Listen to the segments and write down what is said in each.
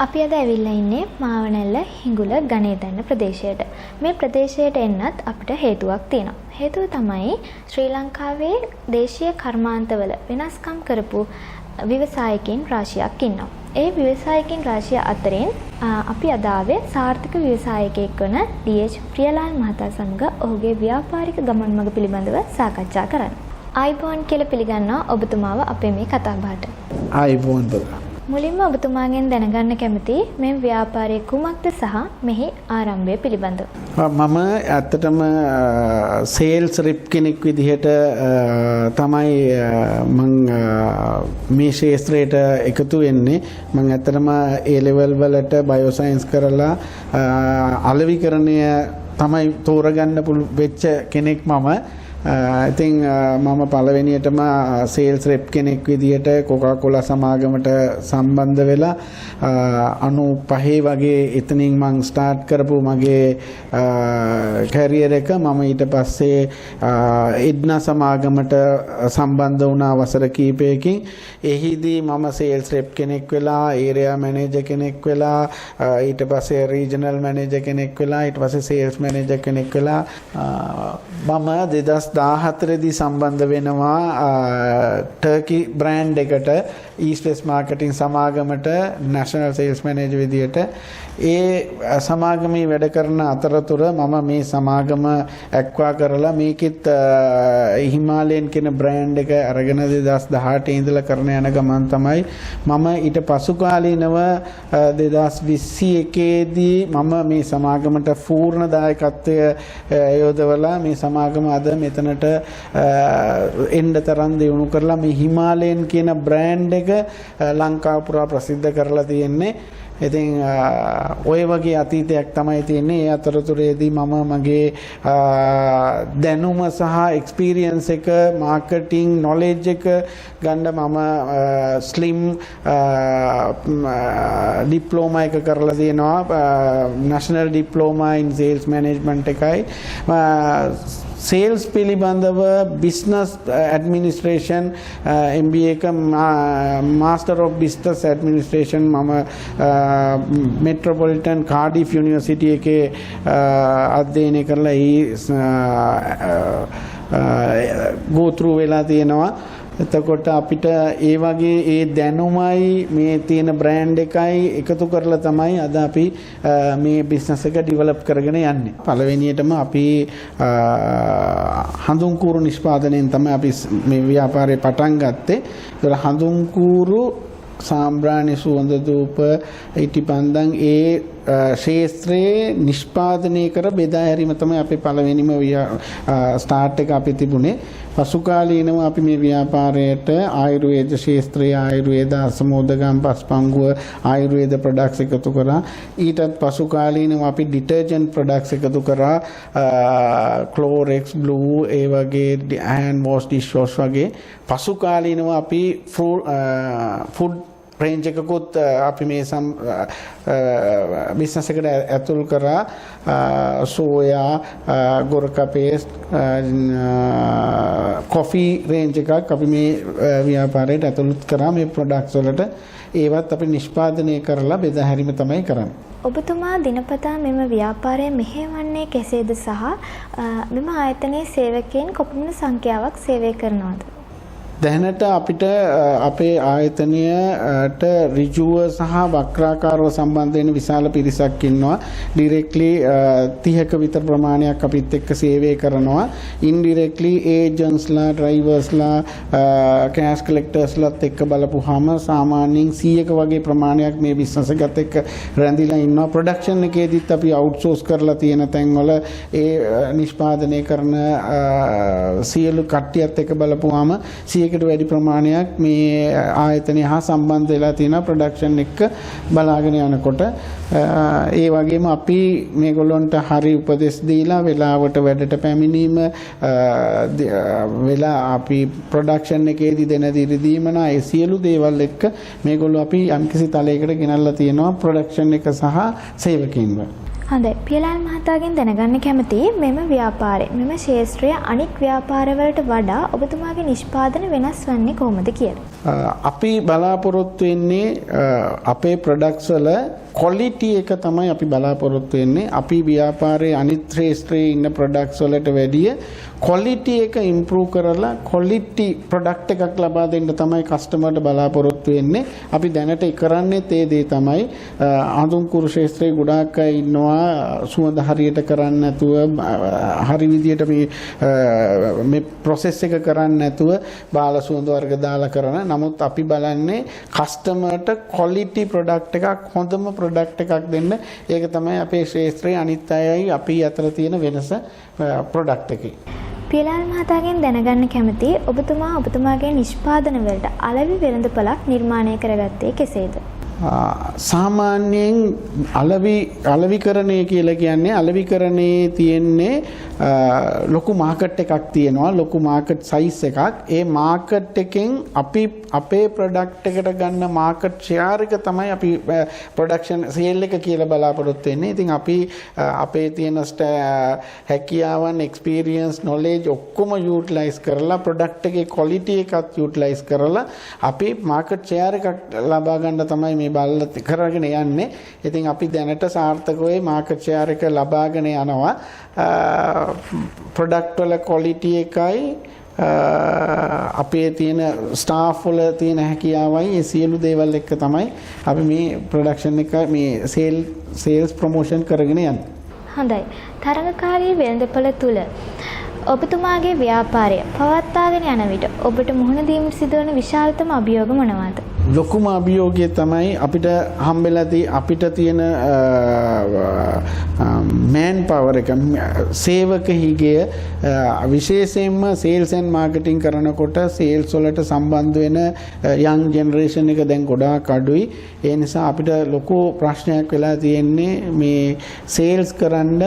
අපි අද ඇවිල්ලා ඉන්නේ මාවනැල්ල හිඟුල ගණේදන්න ප්‍රදේශයට. මේ ප්‍රදේශයට එන්නත් අපිට හේතුවක් තියෙනවා. හේතුව තමයි ශ්‍රී ලංකාවේ දේශීය කර්මාන්තවල වෙනස්කම් කරපු ව්‍යවසායකින් රාශියක් ඉන්නවා. ඒ ව්‍යවසායකින් රාශිය අතරින් අපි අද ආවේ සාර්ථක ව්‍යවසායකයෙක් වන ඩී.එච්. ප්‍රියලාල් මහතා සමග ඔහුගේ ව්‍යාපාරික ගමන් මඟ පිළිබඳව සාකච්ඡා කරන්න. ආයිබෝන් කියලා පිළිගන්නවා ඔබතුමාව අපේ මේ කතාබහට. ආයිබෝන් බල. මුලින්ම ඔබතුමාගෙන් දැනගන්න කැමති මේ ව්‍යාපාරයේ කුමක්ද සහ මෙහි ආරම්භය පිළිබඳව. මම ඇත්තටම සේල්ස් රිප් කෙනෙක් විදිහට තමයි මම මේ ශාස්ත්‍රයට එකතු වෙන්නේ. මම ඇත්තටම A level වලට බයෝ සයන්ස් කරලා අලෙවිකරණය තමයි තෝරගන්න වෙච්ච කෙනෙක් මම. ඉතින් මම පළවෙනියටම සේල්ස් රෙප් කෙනෙක් විදිහට කොකාකෝලා සමාගමට සම්බන්ධ වෙලා 95 වගේ එතනින් මම ස්ටාර්ට් කරපු මගේ කැරියර් එක. මම ඊට පස්සේ එඩ්නා සමාගමට සම්බන්ධ වුණා වසර කිහිපයකින්. එහිදී මම සේල්ස් රෙප් කෙනෙක් වෙලා ඒරියා මැනේජර් කෙනෙක් වෙලා ඊට පස්සේ රීජනල් මැනේජර් කෙනෙක් වෙලා ඊට පස්සේ සේල්ස් මැනේජර් කෙනෙක් වෙලා මම 2014 දී සම්බන්ධ වෙනවා ටර්කි බ්‍රෑන්ඩ් එකට ඊස්ට් වෙස්ට් මාකටිං සමාගමට නැෂනල් සේල්ස් මැනේජර් විදියට. ඒ සමාගමේ වැඩ කරන අතරතුර මම මේ සමාගම ඇක්වා කරලා මේකෙත් හිමාලයන් කියන බ්‍රෑන්ඩ් එක අරගෙන 2018 ඉඳලා කරන යන ගමන් තමයි මම ඊට පසු කාලීනව 2021 දී මම මේ සමාගමට පූර්ණ දායකත්වය යොදවලා මේ සමාගම අද මෙතනට එන්න තරම් දියුණු කරලා මේ හිමාලයන් කියන බ්‍රෑන්ඩ් එක ලංකාව පුරා ප්‍රසිද්ධ කරලා තියෙන්නේ. ඉතින් ඔය වගේ අතීතයක් තමයි තියෙන්නේ. ඒ අතරතුරේදී මම මගේ දැනුම සහ එක්ස්පීරියන්ස් එක මාකටිං නොලෙජ් එක ගන්න මම ස්ලිම් ඩිප්ලෝමා එක කරලා තියෙනවා. නැෂනල් ඩිප්ලෝමා ඉන් සේල්ස් මැනේජ්මන්ට් එකයි. සේල්ස් පිළිබඳව බිස්නස් ඇඩ්මිනිස්ට්‍රේෂන් MBA එක මාස්ටර් ඔෆ් බිස්නස් ඇඩ්මිනිස්ට්‍රේෂන් මම මෙට්‍රොපොලිටන් කාඩිෆ් යුනිවර්සිටි එකේ අධ්‍යයනය කරලා go through වෙලා තියෙනවා. එතකොට අපිට ඒ වගේ ඒ දැනුමයි මේ තියෙන බ්‍රෑන්ඩ් එකයි එකතු කරලා තමයි අද අපි මේ බිස්නස් එක ඩෙවලොප් කරගෙන යන්නේ. පළවෙනියටම අපි හඳුන්කූරු නිෂ්පාදනයෙන් තමයි අපි මේ ව්‍යාපාරේ පටන් ගත්තේ. ඒතර හඳුන්කූරු සාම්බ්‍රාණි සුවඳ ධූප ඉටිපන්දන් ඒ ශේස්ත්‍රයේ නිෂ්පාදනය කර බෙදා හැරීම තමයි අපේ පළවෙනිම ස්ටාර්ට් එක අපි තිබුණේ. පසු කාලීනව අපි මේ ව්‍යාපාරයට ආයුර්වේද ශාස්ත්‍රයේ ආයුර්වේද අසමෝදගම් පස්පංගුව ආයුර්වේද ප්‍රොඩක්ට්ස් එකතු කරා. ඊටත් පසු කාලීනව අපි ඩිටර්ජන්ට් ප්‍රොඩක්ට්ස් එකතු කරා. ක්ලෝරෙක්ස් බ්ලූ ඒ වගේ හෑන්ඩ් වොෂ් ඩිෂ් වොෂ් වගේ. පසු කාලීනව අපි ෆුඩ් රේන්ජ් එකකුත් අපි මේ බිස්නස් එකට ඇතුල් කරා. Soya, Goraka paste, coffee Range එකක් අපි මේ ව්‍යාපාරයට ඇතුළත් කරා. මේ ප්‍රොඩක්ට්ස් වලට ඒවත් අපි නිෂ්පාදනය කරලා බෙදා හැරීම තමයි කරන්නේ. ඔබතුමා දිනපතා මෙම ව්‍යාපාරය මෙහෙවන්නේ කෙසේද සහ මෙම ආයතනයේ සේවකයන් කොපමණ සංඛ්‍යාවක් සේවය කරනවද? දැනට අපිට අපේ ආයතනයට ඍජුව සහ වක්‍රාකාරව සම්බන්ධ වෙන විශාල පිරිසක් ඉන්නවා. ඩිරෙක්ට්ලි 30ක විතර ප්‍රමාණයක් අපිත් එක්ක සේවය කරනවා. ඉන්ඩිරෙක්ට්ලි ඒජන්ට්ස්ලා, ඩ්‍රයිවර්ස්ලා, කෑෂ් කලෙක්ටර්ස්ලාත් එක්ක බලපුවාම සාමාන්‍යයෙන් 100ක වගේ ප්‍රමාණයක් මේ බිස්නස් එකත් එක්ක රැඳිලා ඉන්නවා. ප්‍රොඩක්ෂන් එකේදීත් අපි අවුට්සෝස් කරලා තියෙන තැන්වල ඒ නිෂ්පාදනය කරන සියලු කට්ටියත් එක්ක බලපුවාම කට වැඩි ප්‍රමාණයක් මේ ආයතනය හා සම්බන්ධ වෙලා තියෙන ප්‍රොඩක්ෂන් එක බලාගෙන යනකොට ඒ වගේම අපි මේගොල්ලන්ට හරි උපදෙස් දීලා වෙලාවට වැඩට පැමිණීම වෙලා අපි ප්‍රොඩක්ෂන් එකේදී දෙන දිරිදීමන ඒ සියලු දේවල් එක්ක මේගොල්ලෝ අපි යම්කිසි තලයකට ගෙනල්ලා තියෙනවා ප්‍රොඩක්ෂන් එක සහ සේවකීන්ව. හොඳයි. පියලාල් මහතාගෙන් දැනගන්න කැමතියි මෙම ව්‍යාපාරය මෙම ශාස්ත්‍රය අනික් ව්‍යාපාරවලට වඩා ඔබතුමාගේ නිෂ්පාදන වෙනස් වන්නේ කොහොමද කියලා. අපි බලාපොරොත්තු වෙන්නේ අපේ ප්‍රොඩක්ට්ස් වල ක්වොලිටි එක තමයි අපි බලාපොරොත්තු වෙන්නේ. අපි ව්‍යාපාරයේ අනිත් ශ්‍රේෂ්ඨයේ ඉන්න ප්‍රොඩක්ට්ස් වලට වැඩිය ක්වොලිටි එක ඉම්ප්‍රූව් කරලා ක්වොලිටි ප්‍රොඩක්ට් එකක් ලබා දෙන්න තමයි කස්ටමර්ට බලාපොරොත්තු වෙන්නේ. අපි දැනට කරන්නේ ඒ දේ තමයි. ආඳුම් කුරු ශාස්ත්‍රයේ ගොඩාක් අය ඉන්නවා සුවඳ හරියට කරන්නේ නැතුව හරි විදියට මේ process එක කරන්නේ නැතුව බාල සුවඳ වර්ග දාලා කරන. නමුත් අපි බලන්නේ කස්ටමර්ට ක්වොලිටි ප්‍රොඩක්ට් එකක් හොඳම ප්‍රොඩක්ට් එකක් දෙන්න. ඒක තමයි අපේ ශාස්ත්‍රයේ අනිත් අයයි අපි අතර තියෙන වෙනස ප්‍රොඩක්ට් එකේ. පියලාල් මහතාගෙන් දැනගන්න කැමතියි ඔබතුමාගේ නිෂ්පාදන වලට අලෙවි වෙළඳපළක් නිර්මාණය කරගත්තේ කෙසේද? සාමාන්‍යයෙන් අලෙවිකරණය කියලා කියන්නේ අලෙවිකරණයේ තියෙන්නේ ලොකු මාකට් එකක් තියෙනවා, ලොකු මාකට් සයිස් එකක්. ඒ මාකට් එකෙන් අපි අපේ ප්‍රොඩක්ට් එකට ගන්න මාකට් ෂෙයාර් එක තමයි අපි ප්‍රොඩක්ෂන් සේල් එක කියලා බලාපොරොත්තු වෙන්නේ. ඉතින් අපි අපේ තියෙන හැකියාවන්, එක්ස්පීරියන්ස්, නොලෙජ් ඔක්කොම යූටිලයිස් කරලා ප්‍රොඩක්ට් එකේ ක්වොලිටි එකත් යූටිලයිස් කරලා අපි මාකට් ෂෙයාර් එකක් ලබා ගන්න තමයි මේ බලලා කරගෙන යන්නේ. ඉතින් අපි දැනට සාර්ථකව මාකට් ෂෙයාර් එක ලබාගෙන යනවා. ප්‍රොඩක්ට් වල ක්වොලිටි එකයි අපේ තියෙන ස්ටාෆ් වල තියෙන හැකියාවයි ඒ සියලු දේවල් එක්ක තමයි අපි මේ ප්‍රොඩක්ෂන් එක මේ සේල්ස් ප්‍රොමෝෂන් කරගෙන යන්නේ. හොඳයි. තරඟකාරී වෙළඳපොළ තුල ඔබතුමාගේ ව්‍යාපාරය පවත්වාගෙන යන විට ඔබට මුහුණ දීමට සිදුවන විශාලතම අභියෝග මොනවාද? ලොකුම අභියෝගය තමයි අපිට හම්බෙලාදී අපිට තියෙන මෑන් පවර් එක, සේවකහිගේ විශේෂයෙන්ම සේල්ස් ඇන්ඩ් මාකටිං කරනකොට සේල්ස් වලට සම්බන්ධ වෙන යං ජෙනරේෂන් එක දැන් ගොඩාක් අඩුයි. ඒ නිසා අපිට ලොකු ප්‍රශ්නයක් වෙලා තියෙන්නේ මේ සේල්ස් කරන්න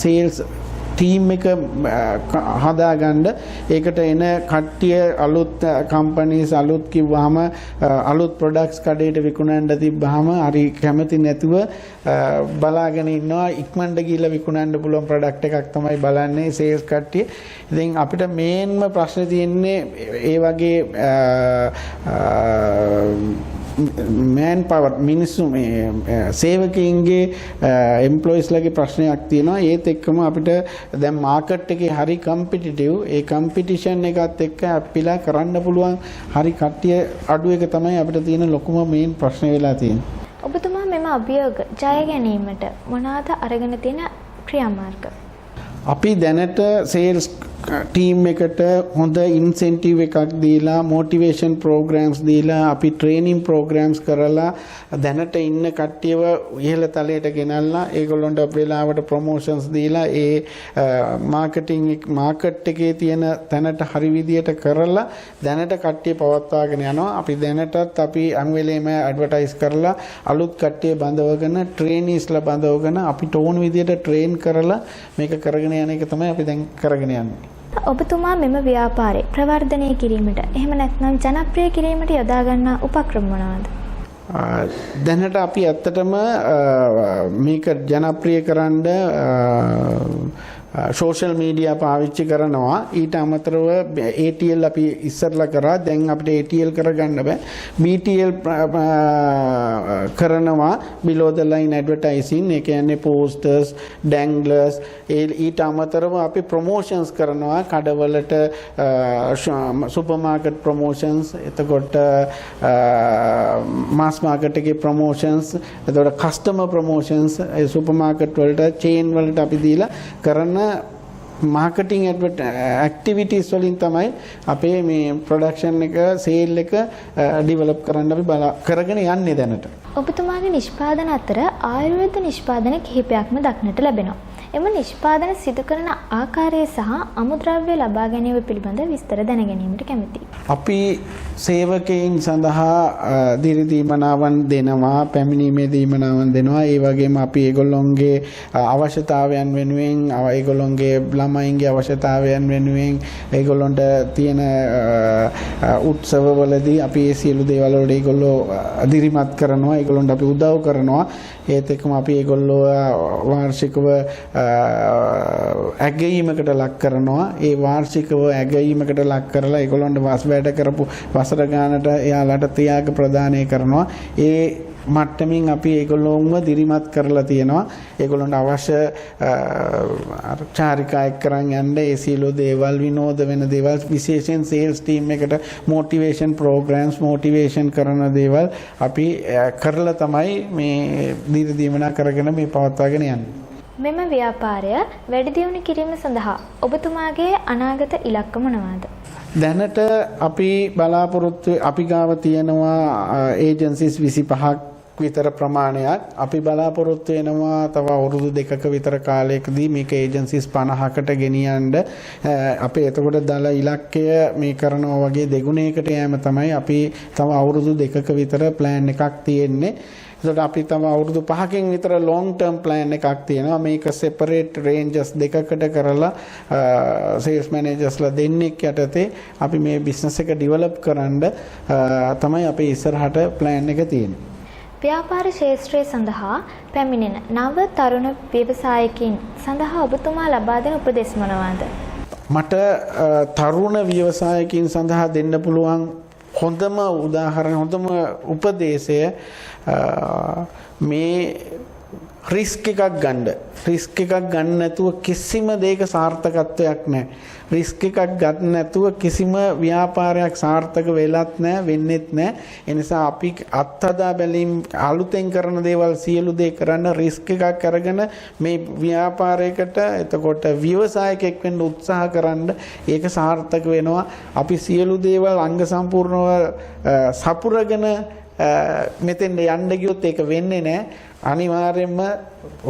සේල්ස් ටීම් එක හදාගන්න. ඒකට එන කට්ටිය අලුත් කම්පනීස් අලුත් කිව්වහම අලුත් ප්‍රොඩක්ට්ස් කඩේට විකුණන්න තිබ්බහම හරි කැමති නැතුව බලාගෙන ඉන්නවා. ඉක්මනට ගිහිල්ලා විකුණන්න පුළුවන් ප්‍රොඩක්ට් එකක් තමයි බලන්නේ සේල්ස් කට්ටිය. ඉතින් අපිට මේන්ම ප්‍රශ්නේ තියෙන්නේ ඒ වගේ මෑන් පවර් මිනිස්සු මේ සේවකයින්ගේ එම්ප්ලොයිස්ලාගේ ප්‍රශ්නයක් තියෙනවා. ඒත් එක්කම අපිට දැන් මාකට් එකේ හරි කම්පිටිටිව්. ඒ කම්පිටිෂන් එකත් එක්ක අපිලා කරන්න පුළුවන් හරි කට්ටිය අඩු එක තමයි අපිට තියෙන ලොකුම මේන් ප්‍රශ්නේ වෙලා තියෙන්නේ. ඔබතුමා මෙම අභියෝග ජය ගැනීමට මොනවාද අරගෙන තියෙන ක්‍රියාමාර්ග? අපි දැනට සේල්ස් ටීම් එකට හොඳ ඉන්සෙන්ටිව් එකක් දීලා මොටිවේෂන් ප්‍රෝග්‍රෑම්ස් දීලා අපි ට්‍රේනින් ප්‍රෝග්‍රෑම්ස් කරලා දැනට ඉන්න කට්ටියව ඉහළ තලයට ගෙනල්ලා ඒගොල්ලන්ට වෙලාවට ප්‍රොමෝෂන්ස් දීලා ඒ මාකට් එකේ තියෙන තැනට හරි විදියට කරලා දැනට කට්ටිය පවත්වාගෙන යනවා. අපි දැනටත් අපි අංවෙලේම ඇඩ්වර්ටයිස් කරලා අලුත් කට්ටිය බඳවගෙන ට්‍රේනීස්ලා බඳවගෙන අපිට ඕන විදියට ට්‍රේන් කරලා මේක කරගෙන යන එක තමයි අපි දැන් කරගෙන යන්නේ. ඔබතුමා මෙම ව්‍යාපාරය ප්‍රවර්ධනය කිරීමට එහෙම නැත්නම් ජනප්‍රිය කිරීමට යොදා ගන්නා උපක්‍රම මොනවාද? දැනට අපි ඇත්තටම මේක ජනප්‍රිය කරන්න සෝෂල් මීඩියා පාවිච්චි කරනවා. ඊට අමතරව ATL අපි ඉස්සරලා කරා. දැන් අපිට ATL කරගන්න බෑ. BTL කරනවා below the line advertising. ඒ කියන්නේ posters, danglers. ඊට අමතරව අපි promotions කරනවා. කඩවලට සුපර් මාකට් promotions, එතකොට mass market එකේ promotions, එතකොට customer promotions, ඒ සුපර් මාකට් වලට chain වලට අපි දීලා කරන මාකටිං ඇක්ටිවිටීස් වලින් තමයි අපේ මේ ප්‍රොඩක්ෂන් එක සේල් එක ඩිවලොප් කරන්න අපි කරගෙන යන්නේ දැනට. ඔබතුමාගේ නිෂ්පාදන අතර ආයුර්වේද නිෂ්පාදන කිහිපයක්ම දක්නට ලැබෙනවා. එම නිෂ්පාදන සිදු කරන ආකාරය සහ අමුද්‍රව්‍ය ලබා ගැනීම පිළිබඳ විස්තර දැන ගැනීමට කැමැතියි. අපි සේවකයන් සඳහා දිරි දීමනාවන් දෙනවා, පැමිණීමේ දීමනාවන් දෙනවා. ඒ වගේම අපි ඒගොල්ලොන්ගේ අවශ්‍යතාවයන් වෙනුවෙන් ඒගොල්ලොන්ගේ ළමයින්ගේ අවශ්‍යතාවයන් වෙනුවෙන් ඒගොල්ලොන්ට තියෙන උත්සවවලදී අපි ඒ සියලු දේවල් වලට ඒගොල්ලෝ අදිරිමත් කරනවා. ඒගොල්ලොන්ට අපි උදව් කරනවා. ඒත් එක්කම අපි ඒගොල්ලෝ වාර්ෂිකව ඇගයීමකට ලක් කරනවා. ඒ වාර්ෂිකව ඇගයීමකට ලක් කරලා ඒගොල්ලොන්ට වැඩ කරපු වසර ගානට එයාලට ත්‍යාග ප්‍රදානය කරනවා. ඒ මට්ටමින් අපි ඒගොල්ලොන්ව දිරිමත් කරලා තියෙනවා. ඒගොල්ලොන්ට අවශ්‍ය චාරිකා එක් කරන් යන්න ඒ සියලු දේවල් විනෝද වෙන දේවල් විශේෂයෙන් සේල්ස් ටීම් එකට මොටිවේෂන් ප්‍රෝග්‍රෑම්ස් මොටිවේෂන් කරන දේවල් අපි කරලා තමයි මේ දීර්ඝදීමනා කරගෙන මේ පවත්වාගෙන යන්නේ. මෙම ව්‍යාපාරය වැඩි දියුණු කිරීම සඳහා ඔබතුමාගේ අනාගත ඉලක්ක මොනවාද? දැනට අපි බලාපොරොත්තු අපි ගාව තියෙනවා ඒජන්සිස් 25ක් විතර ප්‍රමාණයක්. අපි බලාපොරොත්තු වෙනවා තව අවුරුදු 2ක විතර කාලයකදී මේක ඒජන්සිස් 50කට ගෙනියන්න. අපේ එතකොට දල ඉලක්කය මේ කරනවා වගේ දෙගුණයකට යෑම තමයි අපි තව අවුරුදු 2ක විතර ප්ලෑන් එකක් තියෙන්නේ. ඒකට අපි තම අවුරුදු 5කින් විතර long term plan එකක් තියෙනවා. මේක separate ranges දෙකකට කරලා sales managers ලා දෙන්නෙක් යටතේ අපි මේ business එක develop කරන්න තමයි අපේ ඉස්සරහට plan එක තියෙන්නේ. ව්‍යාපාර ක්ෂේත්‍රය සඳහා පැමිණෙන නව තරුණ ව්‍යවසායකින් සඳහා ඔබතුමා ලබා දෙන උපදෙස් මොනවාද? මට තරුණ ව්‍යවසායකින් සඳහා දෙන්න පුළුවන් හොඳම උදාහරණ හොඳම උපදේශය මේ රිස්ක් එකක් ගන්න නැතුව කිසිම දෙයක සාර්ථකත්වයක් නැහැ. රිස්ක් එකක් ගන්න නැතුව කිසිම ව්‍යාපාරයක් සාර්ථක වෙලත් නැහැ, වෙන්නෙත් නැහැ. ඒ නිසා අපි අත්හදා බැලීම් අලුතෙන් කරන දේවල් සියලු දේ කරන්න රිස්ක් එකක් අරගෙන මේ ව්‍යාපාරයකට එතකොට ව්‍යවසායකෙක් වෙන්න උත්සාහ කරන්න. ඒක සාර්ථක වෙනවා. අපි සියලු දේවල් අංග සම්පූර්ණව සපුරගෙන මෙතෙන් යන්න ගියොත් ඒක වෙන්නේ නැහැ. අනිවාර්යයෙන්ම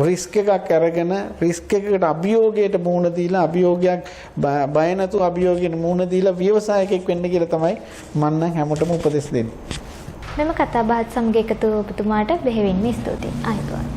රිස්ක් එකක් අරගෙන රිස්ක් එකකට අභියෝගයට මුහුණ දීලා අභියෝගයක් බය නැතුව අභියෝගයට මුහුණ දීලා ව්‍යවසායකෙක් වෙන්න කියලා තමයි මම නම් හැමෝටම උපදෙස් දෙන්නේ. මෙම කතා බහත් සමග එකතු ඔබතුමාට බෙහෙවින්ම ස්තුතියි. ආයුබෝවන්.